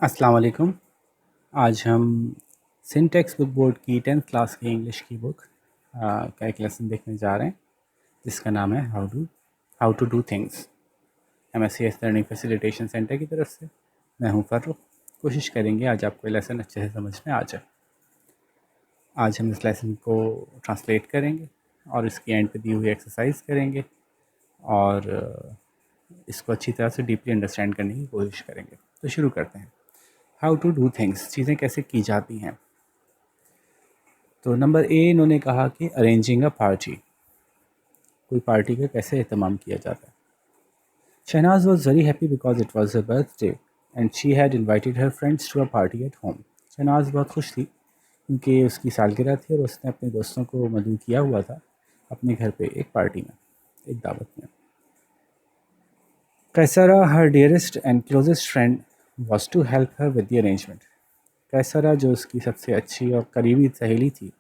अस्सलाम वालेकुम। आज हम सिंटेक्स बुक बोर्ड की 10th क्लास की इंग्लिश की बुक का एक लेसन देखने जा रहे हैं जिसका नाम है how to do things. MSc learning facilitation centre की तरफ से मैं हूं फर्रुख। कोशिश करेंगे आज आपको ये लेसन अच्छे से समझ में आ जाए। आज हम इस लेसन को ट्रांसलेट करेंगे और इसकी एंड पे दी हुई एक्सरसाइज करेंगे और इसको अच्छी तरह से डीपली अंडरस्टैंड करने की कोशिश करेंगे। तो शुरू करते हैं। हाउ टू डू थिंग्स, चीज़ें कैसे की जाती हैं। तो नंबर ए इन्होंने कहा कि अरेंजिंग अ पार्टी, कोई पार्टी का कैसे एहतमाम किया जाता है। Shahnaz was very happy because it was her birthday and she had invited her friends to a party at home. Shahnaz बहुत खुश थी क्योंकि उसकी सालगिरह थी और उसने अपने दोस्तों को मदऊ किया हुआ था अपने घर पे एक पार्टी में, एक दावत में। कैसरा, हर dearest and closest friend, was to help her with the arrangement. Qaisra जो उसकी सबसे अच्छी और करीबी सहेली थी,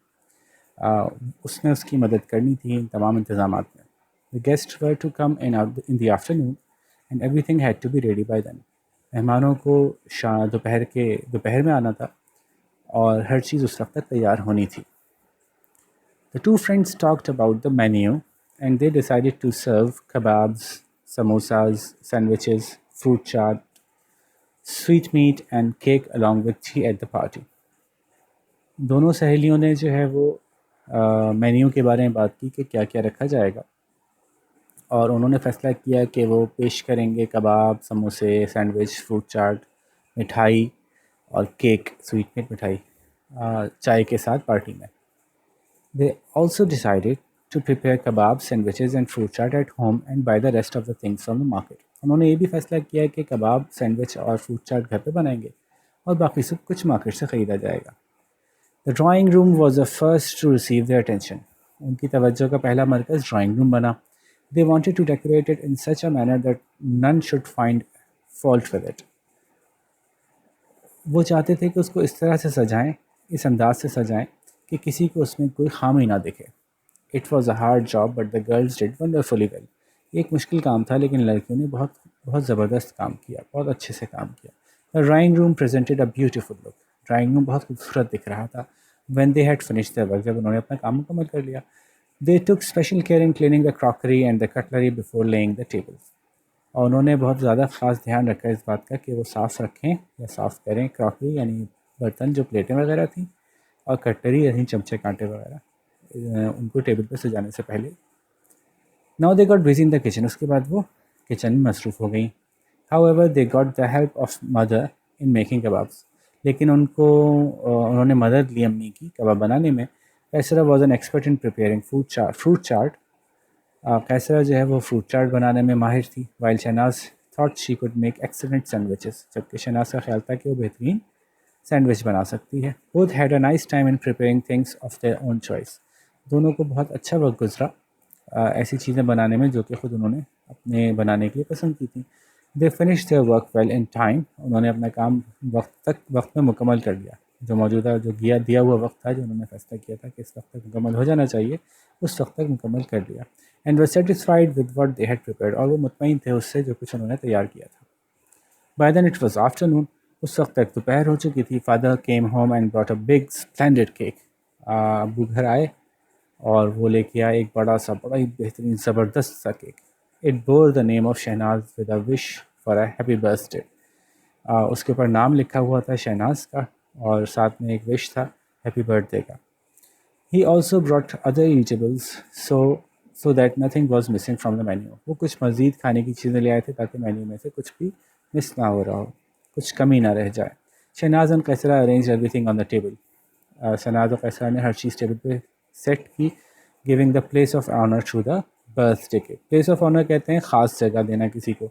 उसने उसकी मदद करनी थी इन तमाम इंतज़ामात में। The guest were to come in the afternoon and everything had to be ready by then. मेहमानों को दोपहर में आना था और हर चीज़ उस वक्त तक तैयार होनी थी। The two friends talked about the menu and they decided to serve kebabs, samosas, sandwiches, fruit chaat, sweet meat and cake along with tea at the party. दोनों सहेलियों ने जो है वो मेन्यू के बारे में बात की कि क्या क्या रखा जाएगा और उन्होंने फ़ैसला किया कि वो पेश करेंगे कबाब, समोसे, सैंडविच, फ्रूट चाट, मिठाई और केक, स्वीटमेट मिठाई, चाय के साथ पार्टी में। They also decided to prepare kebab, sandwiches and fruit chaat at home and buy the rest of the things from the market. उन्होंने ये भी फैसला किया कि कबाब, सैंडविच और फ्रूट चाट घर पे बनाएंगे और बाकी सब कुछ मार्केट से ख़रीदा जाएगा। The drawing room was the first to receive their attention. उनकी तवज्जो का पहला मरकज़ ड्राइंग रूम बना। They wanted to decorate it in such a manner that none should find fault with it. वो चाहते थे कि उसको इस तरह से सजाएं, इस अंदाज से सजाएं कि किसी को उसमें कोई खामी ना दिखे। It was a hard job but the girls did wonderfully well. एक मुश्किल काम था लेकिन लड़कियों ने बहुत बहुत ज़बरदस्त काम किया, बहुत अच्छे से काम किया। The drawing room presented a beautiful look. Drawing room बहुत खूबसूरत दिख रहा था। When they had finished their work, जब उन्होंने अपना काम मुकम्मल कर लिया। They took special care in cleaning the crockery and the cutlery before laying the tables. और उन्होंने बहुत ज़्यादा ख़ास ध्यान रखा इस बात का कि वो साफ़ रखें या साफ़ करें क्रॉकरी यानी बर्तन, जो प्लेटें वगैरह थी, और कटलरी यानी चमचे कांटे वगैरह, उनको टेबल पर सजाने से पहले। Now they got busy in the kitchen, उसके बाद वो किचन में मसरूफ़ हो गई। However they got the help of mother in making kebabs, लेकिन उन्होंने मदद ली अम्मी की कबाब बनाने में। Qaisra was an expert in preparing fruit chaat. Qaisra जो है वो फ्रूट चाट बनाने में माहिर थी। While Shahnaz thought she could make excellent sandwiches, जबकि शहनाज का ख्याल था कि वो बेहतरीन सैंडविच बना सकती है। Both had a nice time in preparing things of their own choice. दोनों को बहुत अच्छा वक्त गुजरा ऐसी चीज़ें बनाने में जो कि ख़ुद उन्होंने अपने बनाने के लिए पसंद की थी। They finish their work well in time. उन्होंने अपना काम वक्त में मुकम्मल कर लिया। जो दिया हुआ वक्त था, जो उन्होंने फैसला किया था कि इस वक्त तक मुकम्मल हो जाना चाहिए, उस वक्त तक मुकम्मल कर लिया। And were satisfied with what they had prepared, और वो मुतमईन थे उससे जो कुछ उन्होंने तैयार किया था। By then it was afternoon, उस वक्त तक दोपहर हो चुकी थी। Father came home and brought a big splendid cake. अबू घर आए और वो लेके आए एक बड़ा ही बेहतरीन ज़बरदस्त सा cake. It bore the name of Shahnaz with a wish for a happy birthday. उसके ऊपर नाम लिखा हुआ था शहनाज का और साथ में एक विश था हैप्पी बर्थडे का। He also brought other eatables so that nothing was missing from the menu. वो कुछ मज़ीद खाने की चीज़ें ले आए थे ताकि मेन्यू में से कुछ भी मिस ना हो रहा हो, कुछ कमी ना रह जाए। Shahnaz and Qaisra arrange everything on the table. Shahnaz और कैसरा ने हर चीज़ टेबल पे सेट की। Giving the place of honour to the birthday cake. Place of honour कहते हैं ख़ास जगह देना किसी को।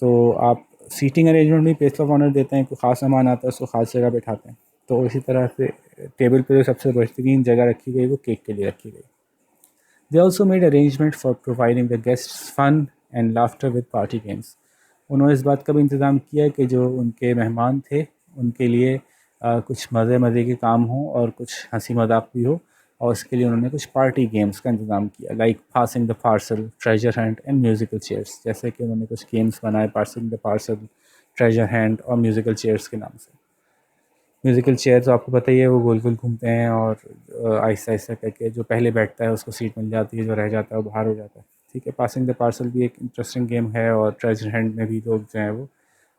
तो आप सीटिंग अरेंजमेंट में प्लेस ऑफ ऑनर देते हैं, कोई ख़ास मेहमान आता है उसको ख़ास जगह बैठाते हैं, तो इसी तरह से टेबल पे जो सबसे बेहतरीन जगह रखी गई वो केक के लिए रखी गई। They also made arrangement for providing the guests fun and laughter with party games. उन्होंने इस बात का भी इंतज़ाम किया कि जो उनके मेहमान थे उनके लिए कुछ मज़े के काम हों और कुछ हंसी मजाक भी हो, और उसके लिए उन्होंने कुछ पार्टी गेम्स का इंतज़ाम किया, like passing the parcel, treasure Hunt and musical chairs. जैसे कि उन्होंने कुछ गेम्स बनाए, passing the parcel, treasure hand और म्यूज़िकल चेयर्स के नाम से। म्यूज़िकल चेयर तो आपको पता ही है, वो गोल गोल घूमते हैं और आहिस्ता आहिस्ता करके जो पहले बैठता है उसको सीट मिल जाती है, जो रह जाता है वो बाहर हो जाता है। ठीक है, पासिंग द पार्सल भी एक इंटरेस्टिंग गेम है, और ट्रेजर हैंड में भी लोग जो हैं वो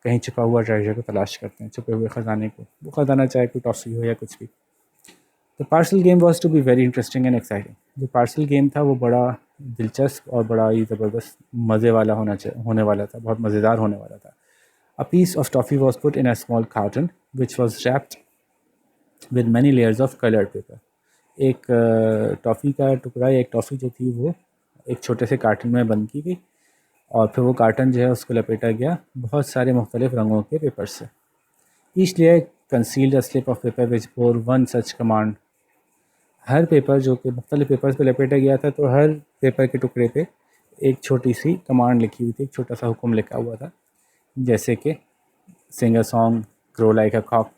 कहीं छुपा हुआ ट्रेजर को तलाश करते हैं, छुपे हुए ख़जाने को। वो ख़जाना चाहे कोई टॉफ़ी हो या कुछ भी। The parcel game was to be very interesting and exciting. जो पार्सल गेम था वो बड़ा दिलचस्प और बड़ा ही ज़बरदस्त मज़े वाला होने वाला था, बहुत मज़ेदार होने वाला था। A piece of toffee was put in a small carton, which was wrapped with many layers of colored paper. एक टॉफ़ी का टुकड़ा या एक टॉफ़ी जो थी वो एक छोटे से कार्टन में बंद की गई, और फिर वो कार्टन जो है उसको लपेटा गया बहुत सारे मुख्तलिफ रंगों के पेपर से। Each layer concealed a slip of paper which bore one such command. Her paper जो कि मुख्तलिफ पेपर्स पे लपेटा गया था, तो हर पेपर के टुकड़े पे एक छोटी सी कमांड लिखी हुई थी, एक छोटा सा हुक्म लिखा हुआ था, जैसे कि sing a song, crow like a cock,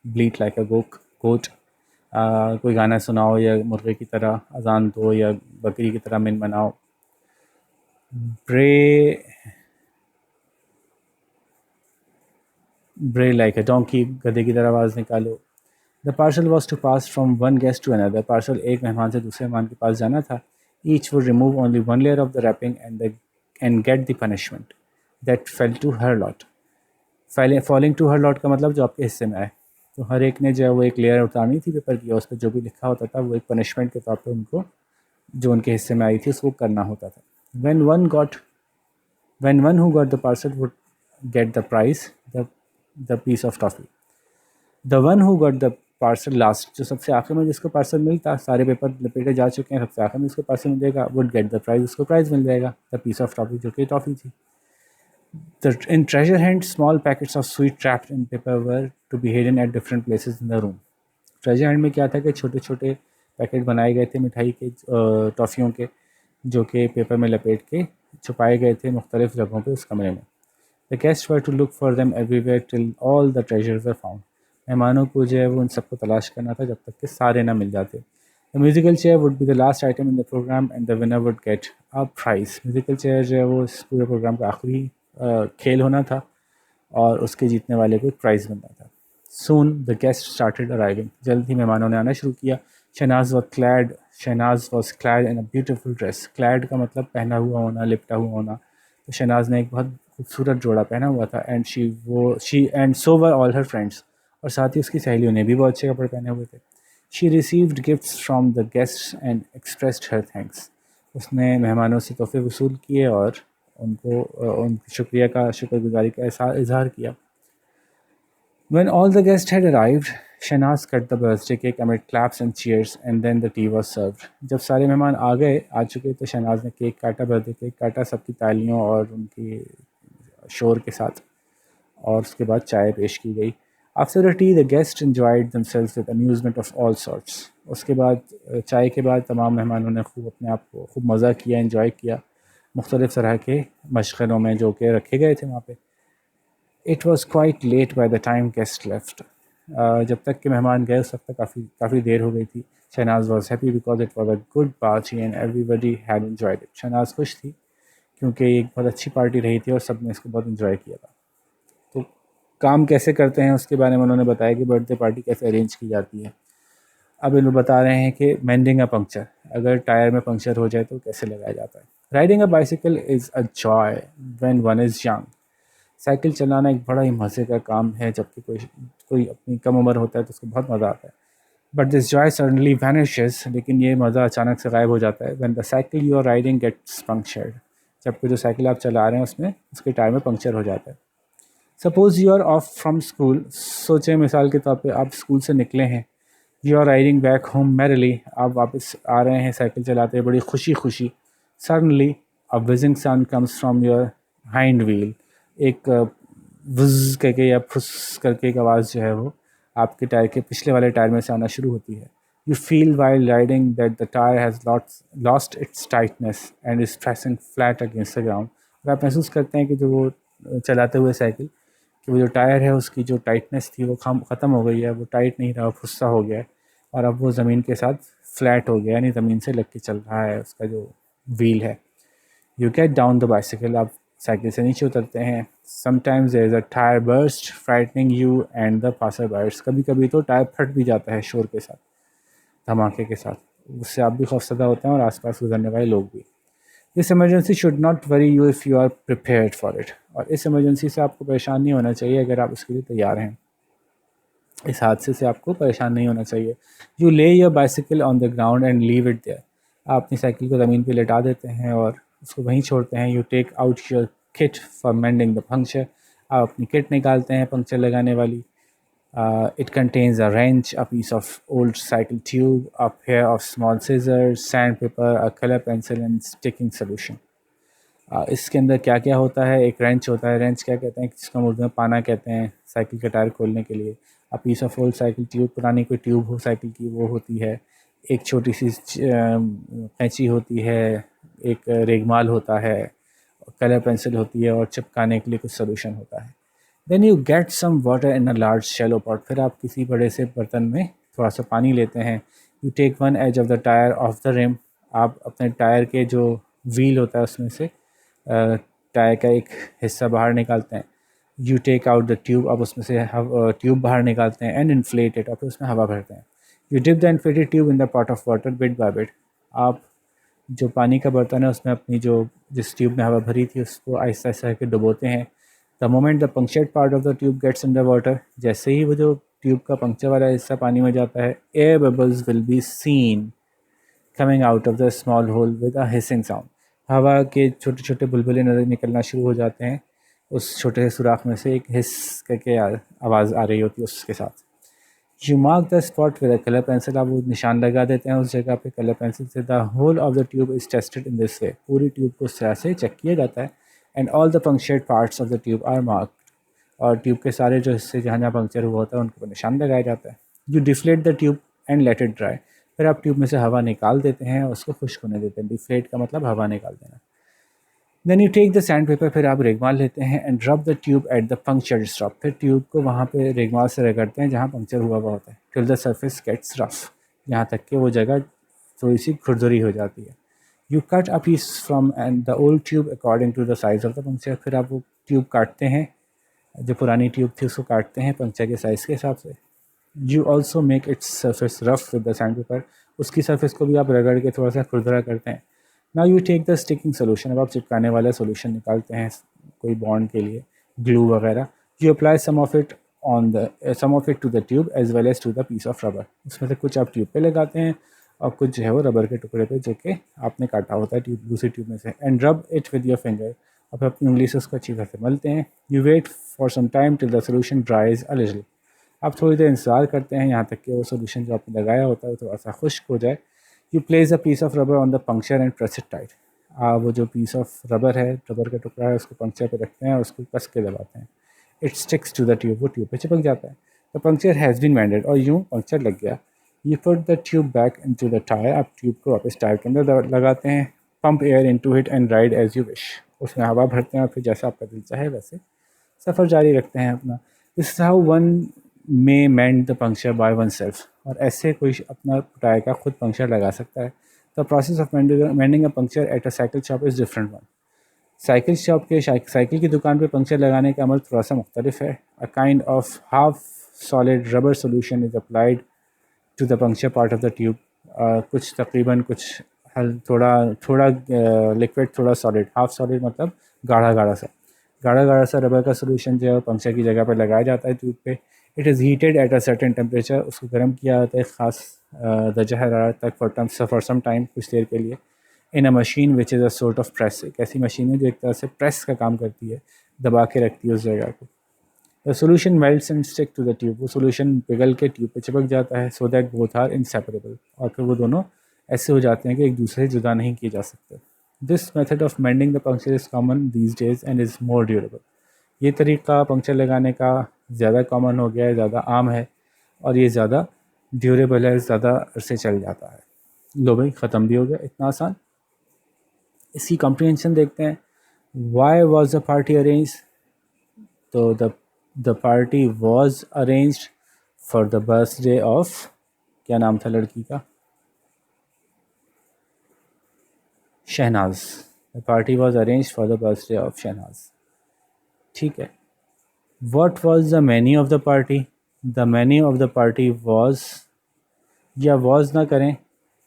bleat like a goat, कोई गाना सुनाओ या मुर्गे की तरह अजान दो या बकरी की तरह मिन मनाओ, ब्रे ब्रे लाइक अ डोंकी, गधे की तरह आवाज़ निकालो। The parcel was to pass from one guest to another. Parcel एक मेहमान से दूसरे मेहमान के पास जाना था। Each would remove only one layer of the wrapping and get the punishment that fell to her lot. Falling to her lot का मतलब जो आपके हिस्से में आए। तो हर एक ने जो है वो एक लेयर उतारनी थी पेपर की, और उस पर जो भी लिखा होता था वो एक पनिशमेंट के तौर पर उनको जो उनके हिस्से में आई थी उसको करना होता था। When one got when one who got the parcel would get the prize, the piece of toffee. The one who got the parcel last, जो सबसे आखिर में जिसको पार्सल मिलता, सारे पेपर लपेटे जा चुके हैं, सबसे आखिर में जिसको पार्सल मिलेगा would get the prize, उसको प्राइज़ मिल जाएगा, the piece of toffee, जो कि टॉफ़ी थी। In treasure hunt, small packets of sweet wrapped in paper were to be hidden at different places in the room. Treasure Hunt में क्या था कि छोटे छोटे पैकेट बनाए गए थे मिठाई के, टॉफ़ियों के, जो कि पेपर में लपेट के छुपाए गए थे मुख्तलिफ़ जगहों पे उस कमरे में। The guest were to look for them everywhere till all the treasures were found. मेहमानों को जो है वो उन सबको तलाश करना था जब तक कि सारे ना मिल जाते। The musical chair would be the last item in the programme and the winner would get a prize. Musical chair जो है वो इस पूरे प्रोग्राम का आखिरी खेल होना था, और उसके जीतने वाले को एक प्राइज़ मिलना था। Soon the guests started arriving. जल्द ही मेहमानों ने आना शुरू किया। Shehnaaz was clad in a beautiful dress. Clad का मतलब पहना हुआ होना, लिपटा हुआ होना। तो शहनाज ने एक बहुत खूबसूरत जोड़ा पहना हुआ था, and so were all her friends. और साथ ही उसकी सहेलियों ने भी बहुत अच्छे कपड़े पहने हुए थे। She received gifts from the guests and expressed her thanks. उसने मेहमानों से तोहफे वसूल किए और उनको उनकी शुक्रगुजारी का इजहार किया। When all the guests had arrived, Shahnaz cut the birthday cake amid claps and cheers, and then the tea was served. जब सारे मेहमान आ चुके तो शहनाज ने केक काटा, बर्थडे केक काटा सबकी तालियों और उनकी शोर के साथ, और उसके बाद चाय पेश की गई। After the tea, the guests enjoyed themselves with amusement of all sorts. उसके बाद चाय के बाद तमाम मेहमानों ने खूब अपने आप को खूब मज़ा किया, इन्जॉय किया मुख्तलिफ़ तरह के मशगलों में जो कि रखे गए थे वहाँ पे। It was quite late by the time guest left. जब तक कि मेहमान गए उस वक्त तक काफ़ी देर हो गई थी। Shahnaz was happy because it was a good party and everybody had enjoyed it. Shahnaz खुश थी क्योंकि एक बहुत अच्छी पार्टी रही थी और सब ने इसको बहुत इन्जॉय किया था। तो काम कैसे करते हैं उसके बारे में उन्होंने बताया कि बर्थडे पार्टी कैसे अरेंज की जाती है। अब इन्होंने बता रहे हैं कि मेंडिंग अ पंक्चर, अगर टायर में पंक्चर हो जाए तो कैसे लगाया जाता है। Riding a bicycle is a joy when one is young. Cycle चलाना एक बड़ा ही मज़े का काम है, जबकि कोई अपनी कम उम्र होता है तो उसको बहुत मज़ा आता है। But this joy suddenly vanishes, लेकिन ये मज़ा अचानक से गायब हो जाता है। When the cycle you are riding gets punctured, जबकि जो साइकिल आप चला रहे हैं उसमें उसके टायर में पंक्चर हो जाता है। Suppose you are off from school, सोचें मिसाल के तौर पे आप स्कूल से निकले हैं। You are riding back home merrily, आप वापस आ रहे हैं साइकिल चलाते बड़ी खुशी खुशी। Suddenly a wheezing sound comes from your hind wheel, एक वज़ करके या फुस करके एक आवाज़ जो है वो आपके टायर के पिछले वाले टायर में से आना शुरू होती है। You feel while riding that the tyre has lost its tightness and is pressing flat against the ground. और आप महसूस करते हैं कि जो वो चलाते हुए साइकिल कि वो जो टायर है उसकी जो टाइटनेस थी वो ख़त्म हो गई है, वो टाइट नहीं रहा, फुस्सा हो गया है, और अब वो ज़मीन के साथ फ्लैट हो गया, यानी ज़मीन से लग के चल रहा है उसका जो व्हील है। You get down the bicycle, आप साइकिल से नीचे उतरते हैं। Sometimes there is a tyre burst frightening you and the passer byers, कभी कभी तो टायर फट भी जाता है शोर के साथ, धमाके के साथ, उससे आप भी खौफसदा होते हैं और आसपास गुजरने वाले लोग भी। This emergency should not worry you if you are prepared for it, और इस इमरजेंसी से आपको परेशान नहीं होना चाहिए अगर आप उसके लिए तैयार हैं। इस हादसे से आपको परेशान नहीं होना चाहिए। You lay your bicycle on the ground and leave it there, आप अपनी साइकिल को ज़मीन पे लेटा देते हैं और उसको वहीं छोड़ते हैं। You take out your kit for mending the puncture, आप अपनी किट निकालते हैं पंक्चर लगाने वाली। It contains a wrench, a piece of old cycle tube, a pair of small scissors, sandpaper, a color pencil and sticking solution. इसके अंदर क्या क्या होता है? एक रेंच होता है, रेंच क्या कहते हैं, जिसको हम उर्दू में पाना कहते हैं, साइकिल का टायर खोलने के लिए। A piece of old cycle tube, पुरानी कोई ट्यूब हो साइकिल की वो होती है। एक छोटी सी कैंची होती है, एक रेगमाल होता है, कलर पेंसिल होती है और चिपकाने के लिए कुछ सोल्यूशन होता है। Then you get some water in a large shallow pot, फिर आप किसी बड़े से बर्तन में थोड़ा सा पानी लेते हैं। You take one edge of the tyre off the rim, आप अपने टायर के जो व्हील होता है उसमें से टायर का एक हिस्सा बाहर निकालते हैं। You take out the tube, अब उसमें से ट्यूब बाहर निकालते हैं। एंड इन्फ्लेट इट, और फिर उसमें हवा भरते हैं। You dip the inflated tube in the pot of water bit by bit, आप जो पानी का बर्तन है उसमें अपनी जो जिस ट्यूब में हवा भरी थी उसको आहिस्ता आहिस्ता करके डुबोते हैं। The moment the punctured part of the tube gets under water, जैसे ही वो जो ट्यूब का पंक्चर वाला हिस्सा पानी में जाता है, air bubbles will be seen coming out of the small hole with a hissing sound, हवा के छोटे छोटे बुलबुले नजर निकलना शुरू हो जाते हैं। उस छोटे से सुराख में से एक हिस करके आवाज़ आ रही होती है उसके साथ। You mark the spot with a colour pencil, आप वो निशान लगा देते हैं उस जगह पे कलर पेंसिल से। The hole of the tube is tested in this way, पूरी ट्यूब को उस तरह से चेक किया जाता है। And all the punctured parts of the tube are marked, और ट्यूब के सारे जो हिस्से जहाँ जहाँ पंक्चर हुआ होता है उनको निशान लगाया जाता है। You deflate the tube and let it dry, फिर आप ट्यूब में से हवा निकाल देते हैं और उसको खुश्क होने देते हैं। डिफ्लेट का मतलब हवा निकाल देना। Then you take the sandpaper, फिर आप रेगमाल लेते हैं। And rub the tube at the puncture stop, फिर ट्यूब को वहाँ पे रेगमाल से रगड़ते हैं जहाँ पंक्चर हुआ होता है। Till the surface gets rough, यहाँ तक कि वो जगह थोड़ी सी खुरदुरी हो जाती है। You cut a piece from and the old tube according to the size of the puncture, फिर आप वो ट्यूब काटते हैं, जो पुरानी ट्यूब थी उसको काटते हैं पंक्चर के साइज़ के हिसाब से। You also make its surface rough with the sand paper, उसकी सरफेस को भी आप रगड़ के थोड़ा सा खुरदरा करते हैं। Now you take the sticking solution, अब आप चिपकाने वाला सोल्यूशन निकालते हैं कोई बॉन्ड के लिए, ग्लू वगैरह। You apply some of it to the tube as well as to the piece of rubber, उसमें से कुछ आप ट्यूब पे लगाते हैं और कुछ जो है वो रबर के टुकड़े पे जो कि आपने काटा होता है ट्यूब दूसरी ट्यूब में से। And rub it with your finger, अब अपनी उंगली से उसको अच्छी तरह से मलते हैं। You wait for some time till the solution dries a little, आप थोड़ी देर इंतज़ार करते हैं यहाँ तक कि वो सोल्यूशन जो आपने लगाया होता है वो थोड़ा सा खुश्क हो जाए। You place a piece of rubber on the puncture and press it tight, वो जो पीस ऑफ रबर है, रबर का टुकड़ा है, उसको पंक्चर पे रखते हैं और उसको कस के दबाते हैं। It sticks to the tube, वो ट्यूब पे चिपक जाता है। The puncture has been mended, और यूँ पंक्चर लग गया। You put the tube back into the tyre, आप ट्यूब को वापस टायर के अंदर लगाते हैं। Pump air into it and ride as you wish, उसमें हवा भरते हैं और फिर जैसा आपका दिल चाहे वैसे सफ़र जारी रखते हैं अपना। This is how one may mend the puncture by one self, और ऐसे कोई अपना टायर का खुद पंक्चर लगा सकता है। The process of mending a puncture at a cycle shop is different one, cycle shop के साइकिल की दुकान पे पंक्चर लगाने का अमल थोड़ा सा मुख्तलिफ है। A kind of half solid rubber solution is applied to the puncture part of the tube, कुछ तकरीबन कुछ हल थोड़ा थोड़ा लिक्विड थोड़ा सॉलिड, हाफ सॉलिड मतलब गाढ़ा गाढ़ा सा, गाढ़ा गाढ़ा सा रबर का सोल्यूशन जो है पंक्चर की जगह पर लगाया जाता है ट्यूब पे। It is heated at a certain temperature, उसको गर्म किया जाता है ख़ास दरजा हरारत तक फॉर सम टाइम, कुछ देर के लिए। In a machine which is a sort of press, एक ऐसी मशीन है जो एक तरह से प्रेस का काम करती है, दबा के रखती है उस जगह को। The solution melts and stick to the tube, वो सोल्यूशन पिघल के ट्यूब पे चिपक जाता है। So that both are inseparable, और फिर वो दोनों ऐसे हो जाते हैं कि एक दूसरे से जुदा नहीं किए जा सकते। This method of mending the puncture is common these days and is more durable, ये तरीका पंक्चर लगाने का ज़्यादा कॉमन हो गया है, ज़्यादा आम है, और ये ज़्यादा ड्यूरेबल है, ज़्यादा अरसे चल जाता है। लो भाई, ख़त्म भी हो गया, इतना आसान। इसकी कॉम्प्रिहेंशन देखते हैं। Why was the party arrange, तो the party was arranged for the birthday of, क्या नाम था लड़की का, Shahnaz. The party was arrange for the birthday of Shahnaz. ठीक है। What was the menu of the party? The menu of the party was, या was ना करें,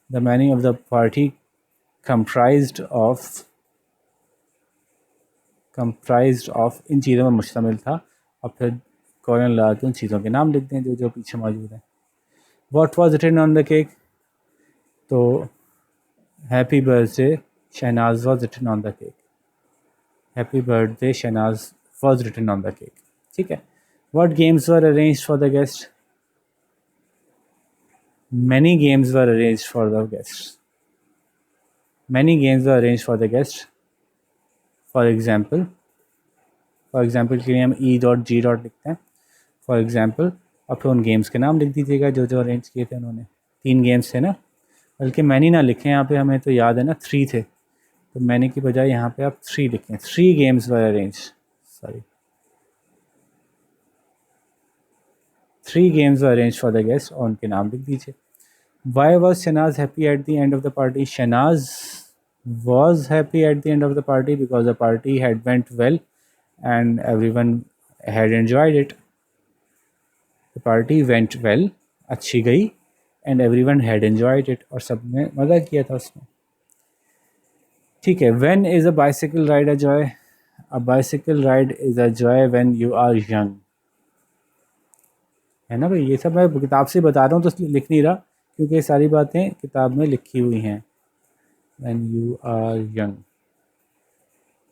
the menu of the party comprised of इन चीज़ों में मुश्तमिल था। और फिर कॉलन लगा के उन चीज़ों के नाम लिख दें जो जो पीछे मौजूद हैं। What was written on the cake? तो happy birthday Shahnaz was written on the cake. Happy birthday Shahnaz was written on the cake. ठीक है। What games were arranged for the guest? Many games were arranged for the guest. Many games were arranged for the guest. For example के लिए हम E.G. लिखते हैं, for example, और फिर उन गेम्स के नाम लिख दीजिएगा जो जो अरेंज किए थे उन्होंने। 3 गेम्स थे ना, बल्कि मैनी ना लिखें यहाँ पे, हमें तो याद है ना 3 थे, तो मैनी की बजाय यहाँ पे आप 3 लिखें। 3 games were arrange, sorry 3 games were arrange for the guest, और उनके नाम लिख दीजिए। Why was Shahnaz happy at the end of the party? Shahnaz was happy at the end of the party because the party had went well and everyone had enjoyed it. The party went well, अच्छी गई, and everyone had enjoyed it, और सब ने मज़ा किया था उसमें। ठीक है। When is a bicycle ride a joy? A bicycle ride is a joy when you are young। है ना भाई, ये सब मैं किताब से बता रहा हूँ तो लिख नहीं रहा, क्योंकि ये सारी बातें किताब में लिखी हुई हैं। When you are young।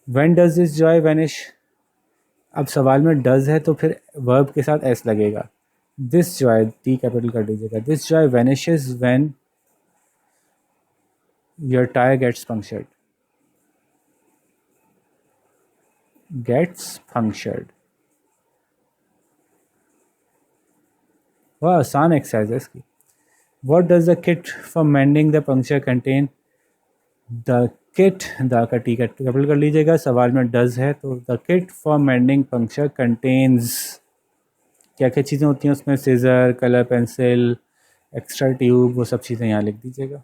When does this joy vanish? अब सवाल में does है तो फिर verb के साथ s लगेगा। This joy, T कैपिटल कर दीजिएगा। This joy vanishes when your tire gets punctured। Gets punctured। वह आसान एक्सरसाइज है इसकी। What does the kit for mending the puncture contain? The kit, the का टी कैपिटल कर लीजिएगा, सवाल में डज है तो the kit for mending puncture contains, क्या क्या चीज़ें होती हैं उसमें? Scissor, colour pencil, extra tube, वो सब चीज़ें यहाँ लिख दीजिएगा।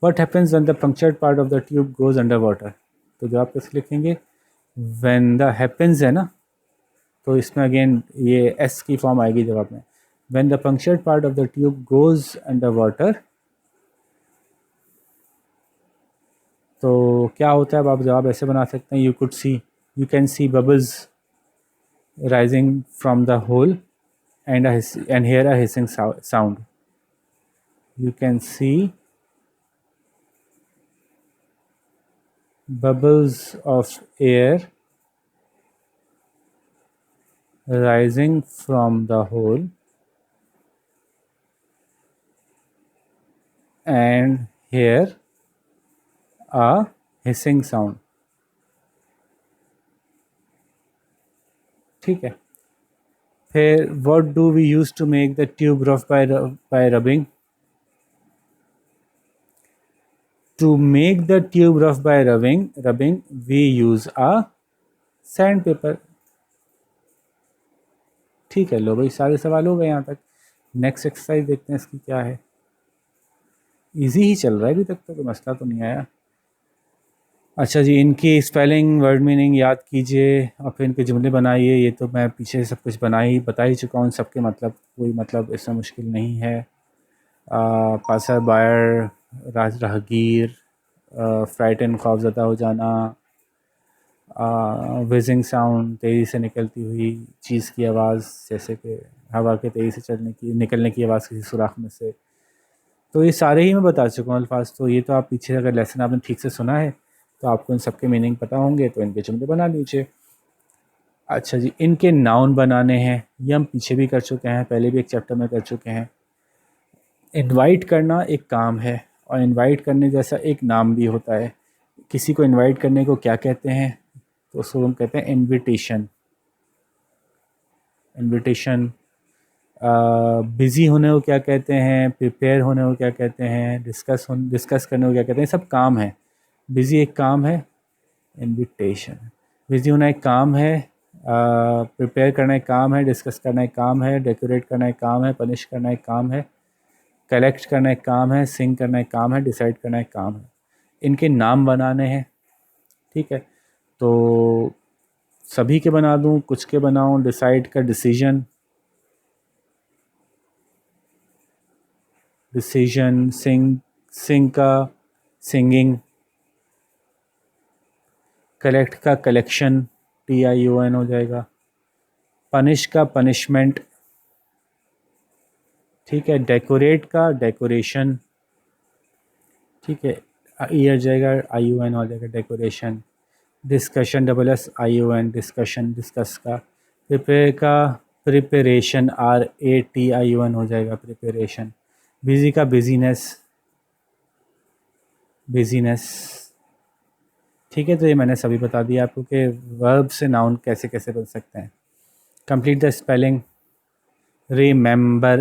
What happens when the punctured part of the tube goes under water? तो जो आप कैसे लिखेंगे? व्हेन द हैपन्स है ना, तो इसमें अगेन ये एस की फॉर्म आएगी जवाब में। When the punctured part of the tube goes under water, तो क्या होता है? अब आप जवाब ऐसे बना सकते हैं, you can see bubbles rising from the hole and hear a hissing sound. You can see bubbles of air rising from the hole and hear a hissing sound। ठीक है। फिर what do we use to make the tube rough by rubbing? To make the tube rough by rubbing we use a sandpaper। ठीक है। लो भाई, सारे सवाल हो गए यहाँ तक। नेक्स्ट एक्सरसाइज देखते हैं इसकी क्या है। इजी ही चल रहा है अभी तक, तो कोई मसला तो नहीं आया। अच्छा जी, इनकी स्पेलिंग, वर्ड मीनिंग याद कीजिए और फिर इनके जुमले बनाइए। ये तो मैं पीछे सब कुछ बता ही चुका हूँ। सबके मतलब, कोई मतलब इसमें मुश्किल नहीं है। पासर बायर, राहगीर, फ्राइटन, खौफज़दा हो जाना, विजिंग साउंड, तेज़ी से निकलती हुई चीज़ की आवाज़, जैसे कि हवा के तेज़ी से निकलने की आवाज़ किसी सुराख में से। तो ये सारे ही मैं बता चुका हूँ अल्फाज। तो ये तो आप पीछे अगर लेसन आपने ठीक से सुना है तो आपको इन सबके मीनिंग पता होंगे, तो इनके जुमले बना लीजिए। अच्छा जी, इनके नाउन बनाने हैं, ये हम पीछे भी कर चुके हैं, पहले भी एक चैप्टर में कर चुके हैं। इनवाइट करना एक काम है, और इनवाइट करने जैसा एक नाम भी होता है। किसी को इनवाइट करने को क्या कहते हैं? तो उसको हम कहते हैं इनविटेशन। बिज़ी होने को क्या कहते हैं? प्रिपेयर होने को क्या कहते हैं? डिस्कस करने को क्या कहते हैं? सब काम है। बिज़ी एक काम है, इनविटेशन। बिज़ी होना एक काम है, प्रिपेयर करना एक काम है, डिस्कस करना एक काम है, डेकोरेट करना एक काम है, पनिश करना एक काम है, कलेक्ट करना एक काम है, सिंग करना एक काम है, डिसाइड करना एक काम है। इनके नाम बनाने हैं, ठीक है। तो सभी के बना दूं, कुछ के बनाऊं? डिसाइड का डिसीजन, सिंग का सिंगिंग, कलेक्ट का कलेक्शन, TION हो जाएगा। पनिश का पनिशमेंट, ठीक है। डेकोरेट का डेकोरेशन, ठीक है। ईयर जाएगा, ION हो जाएगा decoration. Discussion, SSION discussion, discuss का। प्रिपेयर का प्रिपरेशन, RATION हो जाएगा प्रिपरेशन। बिजी का बिजीनेस, बिजीनेस, ठीक है। तो ये मैंने सभी बता दिया आपको कि वर्ब से नाउन कैसे कैसे बन सकते हैं। Complete the spelling, remember,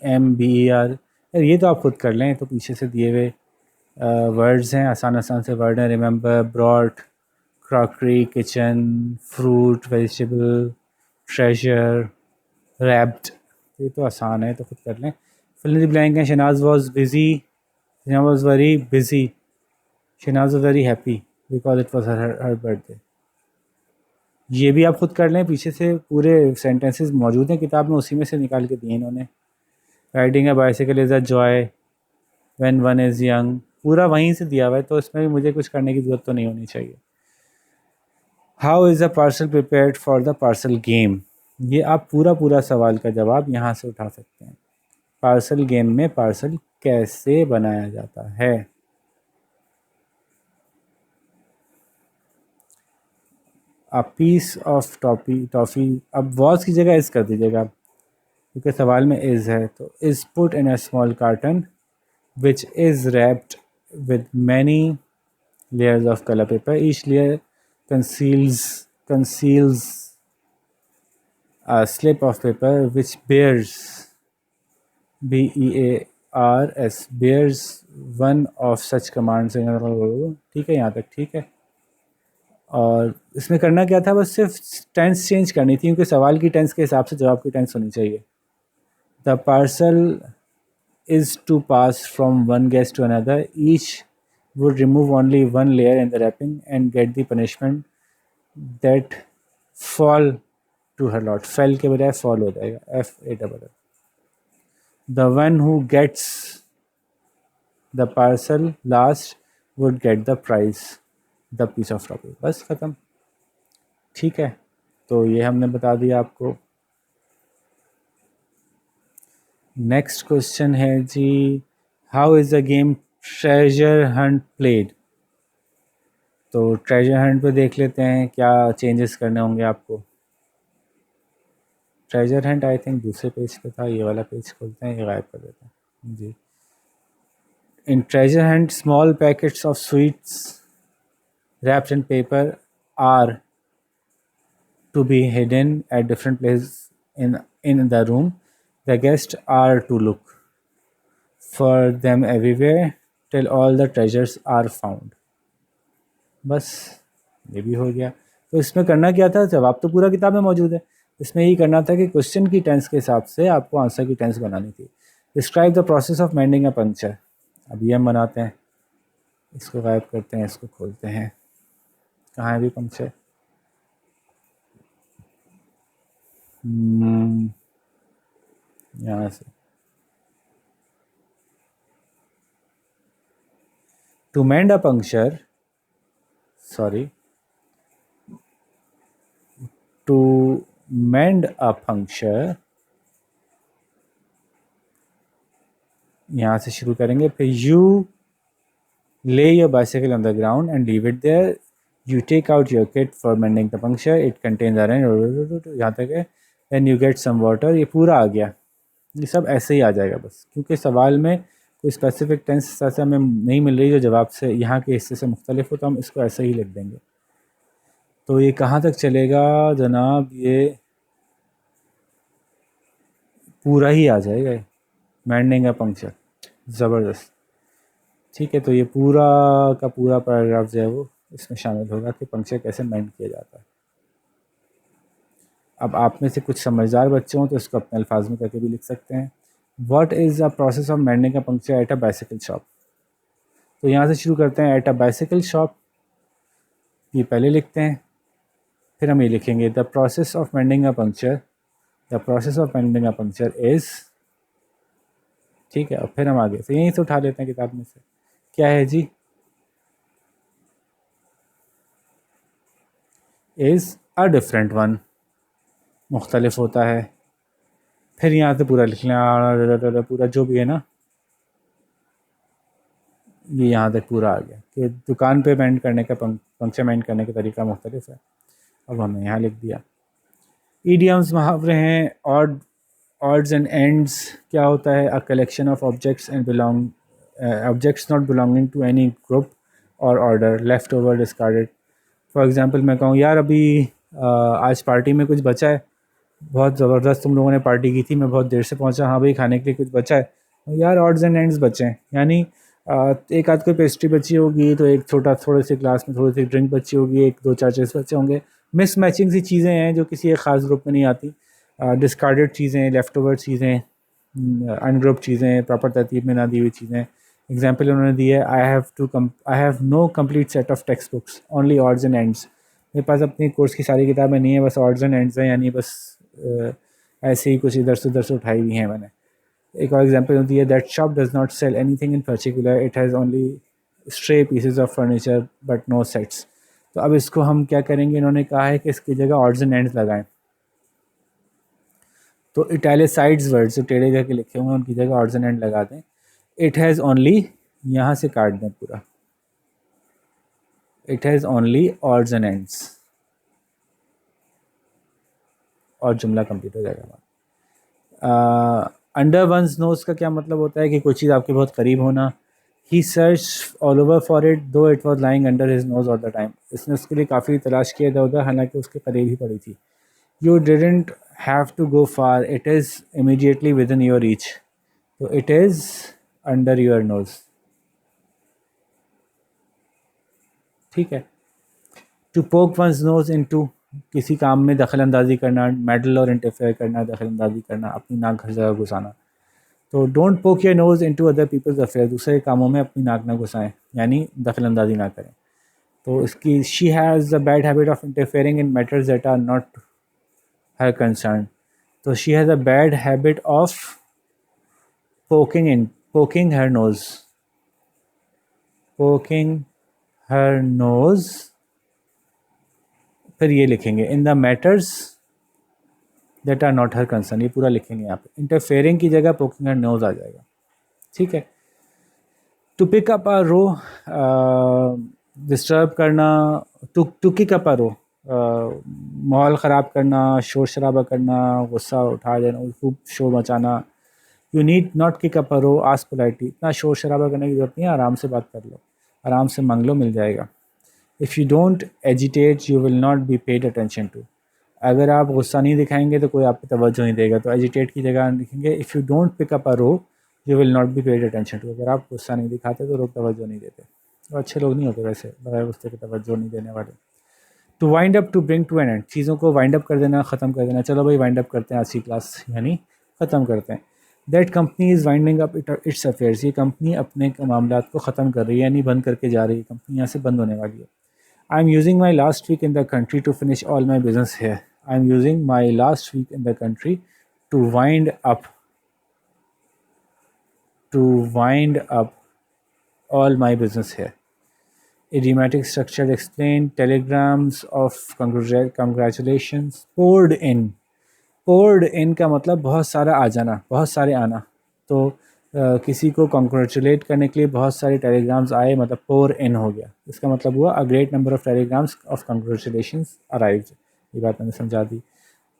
MEREMEMBER, ये तो आप खुद कर लें, तो पीछे से दिए हुए वर्ड्स हैं, आसान आसान से वर्ड हैं। Remember, brought, crockery, kitchen, fruit, vegetable, treasure, wrapped, ये तो आसान है, तो खुद कर लें। फिल इन द ब्लैंक है, Shahnaz was busy, Shahnaz was very busy, Shahnaz was very happy because it was her birthday. ये भी आप खुद कर लें, पीछे से पूरे सेंटेंसेस मौजूद हैं किताब में, उसी में से निकाल के दिए इन्होंने। Riding a bicycle is a joy when one is young, पूरा वहीं से दिया हुआ है, तो इसमें भी मुझे कुछ करने की ज़रूरत तो नहीं होनी चाहिए। How is a parcel prepared for the parcel game, ये आप पूरा पूरा सवाल का जवाब यहाँ से उठा सकते हैं। पार्सल गेम में पार्सल कैसे बनाया जाता है। अ पीस ऑफ टॉफ़ी, अब वॉज की जगह इज़ कर दीजिएगा क्योंकि सवाल में इज़ है। तो is put in a small carton which is wrapped with many layers of color paper. Each layer conceals a slip of paper which bears, BEARS, bears one of such commands. ठीक है, यहाँ तक ठीक है। और इसमें करना क्या था, बस सिर्फ टेंस चेंज करनी थी क्योंकि सवाल की टेंस के हिसाब से जवाब की टेंस होनी चाहिए। The parcel is to pass from one guest to another. Each would remove only one layer in the wrapping and get the punishment that fall to her lot. Fell के बजाय fall हो जाएगा, FALL. The one who gets the parcel last would get the prize, the piece of property. बस ख़त्म, ठीक है। तो ये हमने बता दिया आपको। नेक्स्ट क्वेश्चन है जी, how is the game treasure hunt played. तो ट्रेजर हंट पे देख लेते हैं क्या चेंजेस करने होंगे आपको। ट्रेजर हंट आई थिंक दूसरे पेज पे था, ये वाला पेज खोलते हैं, ये गायब कर देते हैं जी। In treasure hunt small packets of sweets wrapped in paper are to be hidden at different places in the room. The guests are to look for them everywhere till all the treasures are found. बस ये भी हो गया। तो इसमें करना क्या था, जवाब तो पूरा किताब में मौजूद है, इसमें यही करना था कि क्वेश्चन की टेंस के हिसाब से आपको आंसर की टेंस बनानी थी। Describe the process of mending a puncture, अब ये हम बनाते हैं, इसको गायब करते हैं, इसको खोलते हैं, कहाँ है भी पंक्चर, यहाँ से। To mend a puncture, sorry, to mend a puncture, यहाँ से शुरू करेंगे। फिर you lay your bicycle on the ground and leave it there. You take out your kit for mending the puncture. It contains iron, यहाँ तक है। Then you get some water. ये पूरा आ गया, ये सब ऐसे ही आ जाएगा बस, क्योंकि सवाल में कोई स्पेसिफिक टेंस ऐसा हमें नहीं मिल रही जो जवाब से यहाँ के हिस्से से मुख्तलिफ हो, तो हम इसको ऐसे ही लिख देंगे। तो ये कहाँ तक चलेगा जनाब, ये पूरा ही आ जाएगा, मेंडिंग अ पंक्चर, ज़बरदस्त। ठीक है, तो ये पूरा का पूरा पैराग्राफ जो है वो इसमें शामिल होगा कि पंक्चर कैसे मेंड किया जाता है। अब आप में से कुछ समझदार बच्चे हों तो इसको अपने अल्फाज में करके भी लिख सकते हैं। What is the process of mending a puncture at a bicycle shop. तो यहाँ से शुरू करते हैं, एट अ बाइसिकल शॉप, ये पहले लिखते हैं, फिर हम ये लिखेंगे the process of mending a puncture, the process of mending a puncture is, ठीक है। और फिर हम आगे से यहीं से उठा लेते हैं किताब में से, क्या है जी, इज़ अ डिफरेंट वन, मुख्तलिफ होता है। फिर यहाँ से पूरा लिख लें, पूरा जो भी है ना, ये यहाँ तक पूरा आ गया कि दुकान पे मेंड करने का पंक्चर मेंड करने का तरीका मुख्तलिफ है। अब हमने यहाँ लिख दिया। ईडियम्स मुहावरे हैं, ऑड्स एंड एंड्स क्या होता है, a collection of objects and belong objects not belonging to any group or order, left over, discarded. For example मैं कहूँ यार अभी आज पार्टी में कुछ बचा है, बहुत ज़बरदस्त तुम लोगों ने पार्टी की थी, मैं बहुत देर से पहुंचा, हाँ भाई खाने के लिए कुछ बचा है, यार ऑड्स एंड एंड्स बचे हैं, यानी एक आध कोई पेस्ट्री बची होगी, तो एक थोड़े से ग्लास में थोड़ी सी ड्रिंक बची होगी, एक दो चार चिप्स बचे होंगे, मिस मैचिंग सी चीज़ें हैं जो किसी एक ख़ास ग्रुप में नहीं आती, डिस्कार्डेड चीज़ें, लेफ़्ट ओवर चीज़ें, अनग्रुप चीज़ें, प्रॉपर तरतीब में ना दी हुई चीज़ें। एग्जाम्पल उन्होंने दी है, I have no complete set of text books, only odds and ends, मेरे पास अपनी कोर्स की सारी किताबें नहीं है, बस ऑड्स एंड एंड्स हैं, यानी बस ऐसे ही कुछ इधर से उधर से उठाई हुई हैं मैंने। एक और एग्जांपल होती है, that shop does not sell anything in particular, it has only stray pieces of furniture but no sets. तो अब इसको हम क्या करेंगे, इन्होंने कहा है कि इसकी जगह ऑड्स एंड एंड्स लगाएं, तो इटैलिसाइड्स वर्ड्स जो टेढ़े करके लिखे हुए हैं उनकी जगह ऑड्स एंड एंड लगा दें। इट हैज़ ओनली, यहाँ से काट दें पूरा, it has only odds and ends, और जुमला कंप्लीट हो जाएगा। अंडर वंस नोज का क्या मतलब होता है कि कोई चीज़ आपके बहुत करीब होना। He search all over for it though it was lying under his nose all the time, इसने उसके लिए काफ़ी तलाश किया था उधर, हालांकि उसके करीब ही पड़ी थी। You didn't have to go far, it is immediately within your reach, तो it is under your nose, ठीक है। To poke once knows in to, किसी काम में दखल अंदाजी करना, मेडल और इंटरफेयर करना, दखल अंदाजी करना, अपनी नाक हर जगह घुसाना। तो don't poke your nose into other people's affair, दूसरे कामों में अपनी नाक ना घुसाएं, यानी दखल अंदाजी ना करें। तो इसकी, she has a bad habit of interfering in matters that are not her concern, तो she has a bad habit of poking her nose, poking her nose, फिर ये लिखेंगे in the matters that are not her concern, ये पूरा लिखेंगे यहाँ पे, interfering की जगह पोकिंग हर नोज आ जाएगा, ठीक है। To pick up a row, disturb करना, to kick up a row, माहौल ख़राब करना, शोर शराबा करना, गुस्सा उठा देना, खूब शोर मचाना। You need not kick up a row, ask politely, इतना शोर शराबा करने की ज़रूरत नहीं है, आराम से बात कर लो, आराम से मांग लो, मिल जाएगा। If you don't agitate you will not be paid attention to, अगर आप गुस्सा नहीं दिखाएंगे तो कोई आप पे तवज्जो नहीं देगा, तो एजिटेट की जगह लिखेंगे if you don't pick up a row you will not be paid attention to, अगर आप गुस्सा नहीं दिखाते तो लोग तवज्जो नहीं देते, तो अच्छे लोग नहीं होते वैसे बगैर गुस्से के तवज्जो नहीं देने वाले। To wind up, to bring to an end, चीज़ों को वाइंड अप कर देना, ख़त्म कर देना, चलो भाई वाइंड अप करते हैं आज की क्लास, यानी ख़त्म करते हैं। That company is winding up it's affairs, ये कंपनी अपने मामला को ख़त्म कर रही है, यानी बंद करके जा रही है, कंपनी यहाँ से बंद होने वाली है। I am using my last week in the country to finish all my business here, I am using my last week in the country to wind up, to wind up all my business here. Idiomatic structure explained, telegrams of congratulations, poured in, poured in का मतलब बहुत सारा आ जाना, बहुत सारे आना, तो किसी को कॉन्ग्रेचुलेट करने के लिए बहुत सारे टेलीग्राम्स आए, मतलब पोर इन हो गया, इसका मतलब हुआ a great number of telegrams of congratulations arrived, ये बात मैंने समझा दी।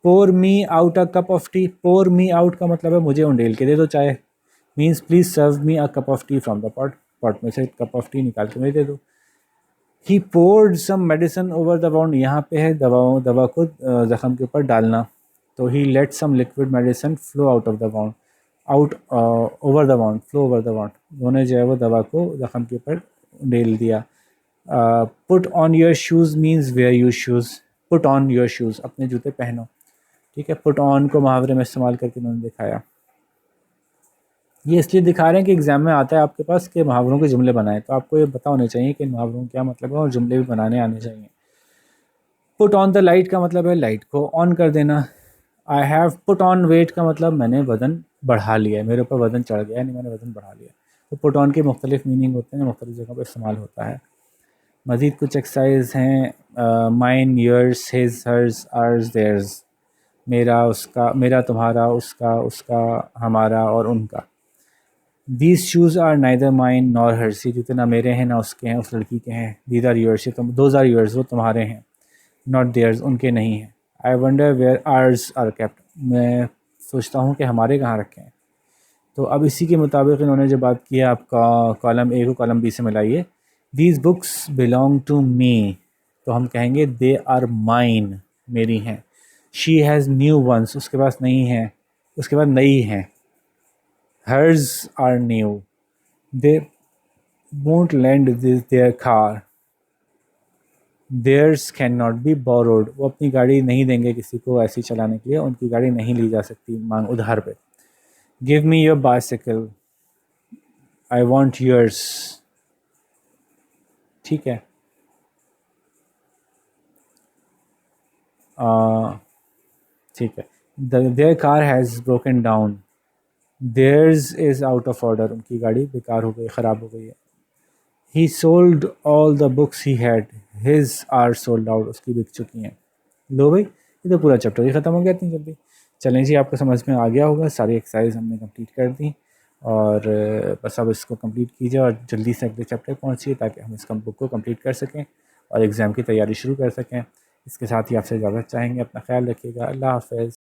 Pour me out a cup of tea, pour me out का मतलब है मुझे उंडेल के दे दो चाय, means please serve me a cup of tea from the pot, pot में से कप ऑफ टी निकाल के मुझे दे दो। He poured some medicine over the wound, यहाँ पे है दवा को ज़ख़म के ऊपर डालना, तो he let some liquid medicine flow out of the wound, out over the wound, flow over the wound, उन्होंने जो है वो दवा को ज़ख़म के ऊपर डाल दिया। Put on your shoes means wear your shoes, put on your shoes, अपने जूते पहनो, ठीक है। पुट ऑन को मुहावरे में इस्तेमाल करके उन्होंने दिखाया। ये इसलिए दिखा रहे हैं कि एग्ज़ाम में आता है आपके पास कि मुहावरों के जुमले बनाएं, तो आपको ये पता होने चाहिए कि इन मुहावरों का क्या मतलब है और जुमले भी बनाने आने चाहिए। पुट ऑन द लाइट का मतलब है लाइट को ऑन कर देना। I have put on weight का मतलब मैंने वज़न बढ़ा लिया है, मेरे ऊपर वज़न चढ़ गया, यानी मैंने वज़न बढ़ा लिया। तो पुट ऑन के मुख्तलिफ मीनिंग होते हैं, मुख्तलिफ जगहों पर इस्तेमाल होता है। मज़ीद कुछ एक्सरसाइज हैं, mine, yours, his, hers, ours, theirs. मेरा, उसका, मेरा, तुम्हारा, उसका, उसका, हमारा और उनका। These shoes are neither mine nor hers, ये जूते ना मेरे हैं ना उसके हैं, उस लड़की के हैं। दीज आर योर्स, ये तुम, दोज आर योर्स, वो तुम्हारे हैं। नॉट देयर्स, उनके नहीं हैं। I wonder where ours are kept, मैं सोचता हूँ कि हमारे कहाँ रखे हैं। तो अब इसी के मुताबिक इन्होंने जो बात की है, आपका कॉलम ए को कॉलम बी से मिलाइए। These books belong to me, तो हम कहेंगे दे आर माइन, मेरी हैं। शी हैज़ न्यू वंस, उसके पास नहीं है, उसके पास नई हैं। Hers are new. They won't lend this their car, theirs can not be borrowed, वो अपनी गाड़ी नहीं देंगे किसी को ऐसी चलाने के लिए, उनकी गाड़ी नहीं ली जा सकती मांग उधार पे। Give me your bicycle, I want yours. ठीक है। ठीक है। Their car has broken down, theirs is out of order, उनकी गाड़ी बेकार हो गई, ख़राब हो गई है। He sold all the books he had, his are sold out, उसकी बिक चुकी हैं। लो भाई, ये तो पूरा चैप्टर ही ख़त्म हो गया इतनी जल्दी। चलें जी, आपको समझ में आ गया होगा, सारी एक्सरसाइज हमने कंप्लीट कर दी। और बस अब इसको कंप्लीट कीजिए और जल्दी से अगले चैप्टर पहुंचिए ताकि हम इस बुक को कंप्लीट कर सकें और एग्ज़ाम की तैयारी शुरू कर सकें। इसके साथ ही आपसे इजाज़त चाहेंगे, अपना ख्याल रखिएगा। अल्लाह हाफ़िज़।